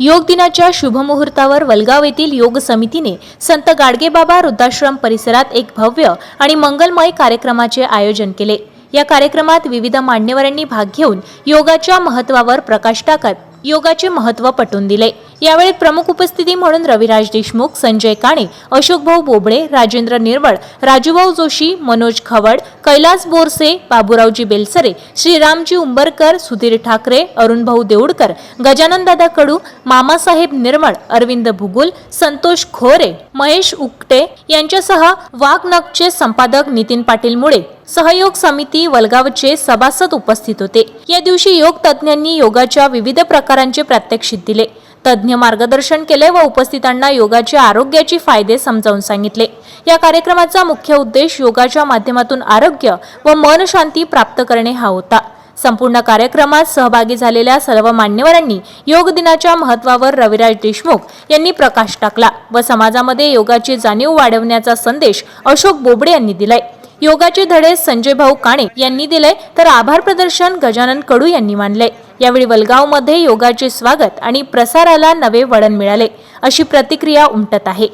योग दिनाच्या शुभमुहूर्तावर वलगाव येथील योग समितीने संत गाडगेबाबा वृद्धाश्रम परिसरात एक भव्य आणि मंगलमय कार्यक्रमाचे आयोजन केले। या कार्यक्रमात विविध मान्यवरांनी भाग घेऊन योगाच्या महत्त्वावर प्रकाश टाकत योगाचे महत्त्व पटवून दिले। यावेळी प्रमुख उपस्थिती म्हणून रविराज देशमुख, संजय काणे, अशोकभाऊ बोबडे, राजेंद्र निर्मळ, राजूभाऊ जोशी, मनोज खवड, कैलास बोरसे, बाबूरावजी बेलसरे, श्रीरामजी उंबरकर, सुधीर ठाकरे, अरुणभाऊ देऊडकर, गजानन दादा कडू, मामासाहेब निर्मळ, अरविंद भुगुल, संतोष खोरे, महेश उकटे यांच्यासह वाघनखचे संपादक नितीन पाटील मुळे, सहयोग समिती वलगावचे सभासद उपस्थित होते। या दिवशी योग तज्ञांनी योगाच्या विविध प्रकारांचे प्रात्यक्षिक दिले, तज्ञ मार्गदर्शन केले व उपस्थितांना योगाचे आरोग्याचे फायदे समजावून सांगितले। या कार्यक्रमाचा मुख्य उद्देश योगाच्या माध्यमातून आरोग्य व मन शांती प्राप्त करणे हा होता। संपूर्ण कार्यक्रमात सहभागी झालेल्या सर्व मान्यवरांनी योग दिनाच्या महत्त्वावर रविराज देशमुख यांनी प्रकाश टाकला व समाजामध्ये योगाची जाणीव वाढवण्याचा संदेश अशोक बोबडे यांनी दिलाय। योगाचे धडे संजय भाऊ काणे यांनी दिले तर आभार प्रदर्शन गजानन कडू यांनी मानले। यावेळी वलगाव मध्ये योगाचे स्वागत आणि प्रसाराला नवे वळण मिळाले अशी प्रतिक्रिया उमटत आहे।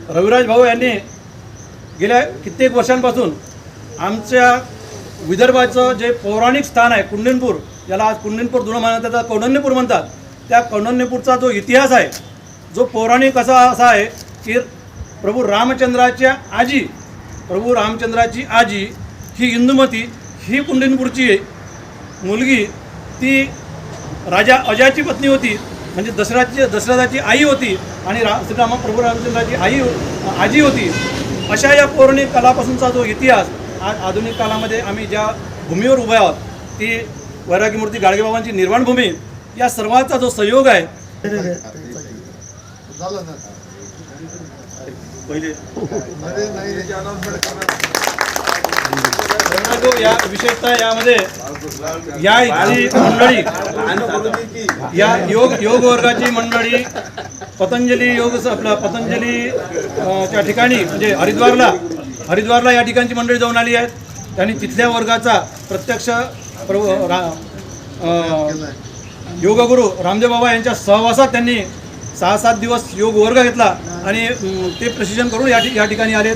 रविराज भाऊ यांनी गेल्या कित्येक वर्षांपासून आमच्या विदर्भाचं जे पौराणिक स्थान आहे कुंडनपूर, याला आज कुंडनपूर जुनं म्हणतात, त्याचा कौंडण्यपूर म्हणतात, त्या कौंडण्यपूरचा जो इतिहास आहे, जो पौराणिक असा आहे की प्रभू रामचंद्राची आजी ही इंदुमती ही कुंडनपूरची मुलगी, ती राजा अजयाची पत्नी होती, म्हणजे दशरथाची आई होती आणि प्रभू रामचंद्राची आजी होती। अशा या पौराणिक कालापासूनचा जो इतिहास आज आधुनिक कालामध्ये आम्ही ज्या भूमीवर उभे आहोत ती वैरागी मूर्ती गाडगेबाबांची निर्वाण भूमी, या सर्वांचा जो सहयोग आहे पहिले या विशेषतः यामध्ये या इथली मंडळी, या योग वर्गाची मंडळी पतंजली त्या ठिकाणी म्हणजे हरिद्वारला या ठिकाणची मंडळी जाऊन आली आहेत। त्यांनी तिथल्या वर्गाचा प्रत्यक्ष योगगुरू रामदेव बाबा यांच्या सहवासात त्यांनी 6-7 दिवस योग वर्ग घेतला आणि ते प्रशिक्षण करून या ठिकाणी आलेत।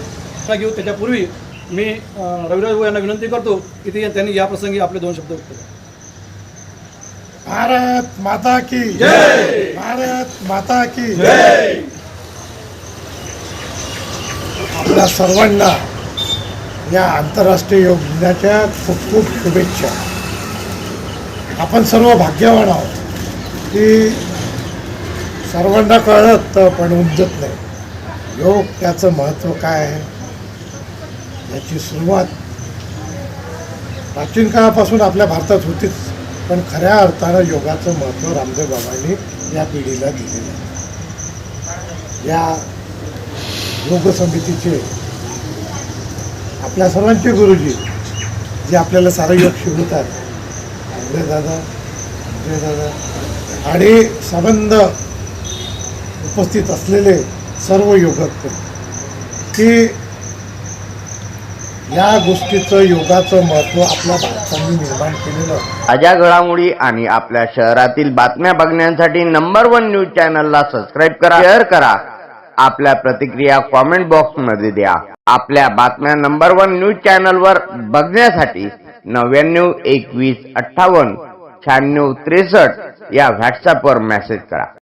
घेऊ त्याच्यापूर्वी मी रविराज भाऊ यांना विनंती करतो की त्यांनी या प्रसंगी आपले 2 शब्द व्यक्त करा। भारत माता की जय, भारत माता की जय। आपल्या सर्वांना या आंतरराष्ट्रीय योग दिनाच्या खूप खूप शुभेच्छा। आपण सर्व भाग्यवान आहोत की सर्वांना कळत पण उमजत नाही योग त्याचं महत्त्व काय आहे। याची सुरुवात प्राचीन काळापासून आपल्या भारतात होतीच, पण खऱ्या अर्थानं योगाचं महत्त्व रामदेव बाबांनी या पिढीला दिलेलं आहे। या योग समितीचे आपल्या सर्वांचे गुरुजी जे आपल्याला सारं योग शिकवतात, आंबे दादा, संजय दादा आणि संबंध उपस्थित असलेले सर्व योगज्ञ, की या गोष्टीचं योगाचं महत्त्व आपल्या भारताने निर्माण केलेलं। ताज्या घडामोडी आणि आपल्या शहरातील बातम्या बघण्यासाठी नंबर 1 न्यूज चॅनलला सबस्क्राईब करा, शेअर करा, आपल्या प्रतिक्रिया कॉमेंट बॉक्स मध्ये द्या। आपल्या बातम्या नंबर 1 न्यूज चॅनलवर बघण्यासाठी 99 21 58 96 63 या व्हॉट्सअपवर मेसेज करा।